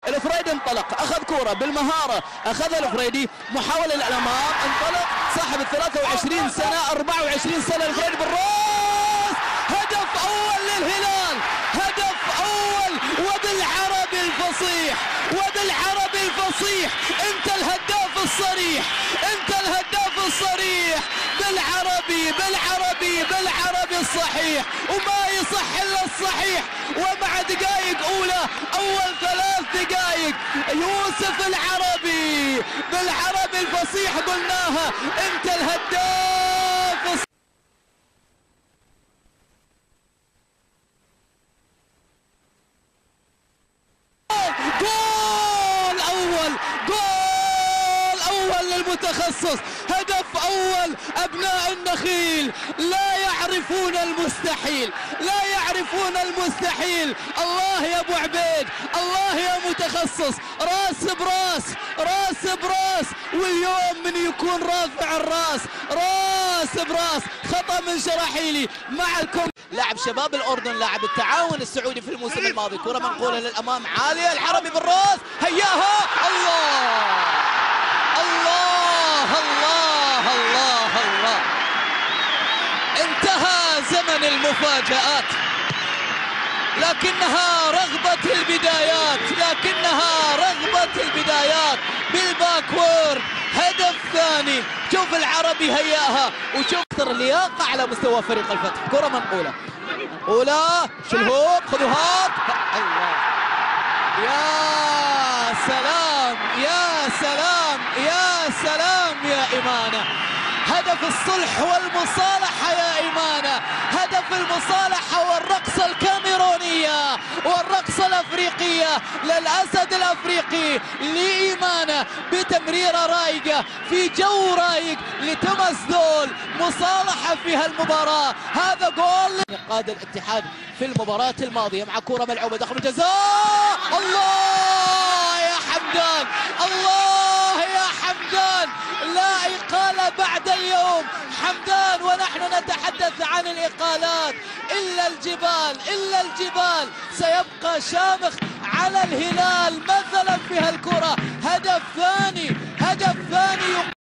الفريدي انطلق، اخذ كوره بالمهاره، اخذها الفريدي، محاوله للامام، انطلق صاحب ال 23 سنه 24 سنه الفريدي بالراس، هدف اول للهلال، هدف اول وبالعربي الفصيح، وبالعربي الفصيح، انت الهداف الصريح، انت الهداف الصريح، بالعربي بالعربي بالعربي الصحيح، وما يصح الا الصحيح. ومع دقائق اولى، اول 3 دقائق يوسف العربي بالعربي الفصيح قلناها، انت الهداف. جول اول، جول اول للمتخصص، هدف اول. ابناء النخيل لا يعرفون المستحيل، لا يعرفون المستحيل. الله يا ابو عبيد، الله يا متخصص، راس براس، راس براس، واليوم من يكون رافع الراس، راس براس. خطأ من شراحيلي مع الكم. لاعب شباب الاردن، لاعب التعاون السعودي في الموسم الماضي، كرة منقولة للامام عالية، العربي بالراس، هياها، الله الله الله الله الله. انتهى زمن المفاجآت، لكنها رغبة البدايات، لكنها رغبة البدايات بالباكورد. هدف ثاني، شوف العربي هياها، وشوف اكثر لياقة على مستوى فريق الفتح. كرة منقولة، أولى شلهوب، خذوهات، الله، يا سلام يا سلام يا سلام يا إيمانة. هدف الصلح والمصالحة يا إيمانة، هدف المصالحة والرقصة الكاميرونية والرقصة الأفريقية للأسد الأفريقي لإيمانة، بتمريرة رايقة في جو رايق لتمس دول، مصالحة في هالمباراة. هذا جول قاد الاتحاد في المباراة الماضية مع كرة ملعوبة داخل الجزاء. الله يا حمدان، الله يا حمدان، لا إقالة بعد اليوم. حمدان ونحن نتحدث عن الإقالات، إلا الجبال، إلا الجبال سيبقى شامخ على الهلال مثلا في هالكرة. هدف ثاني، هدف ثاني.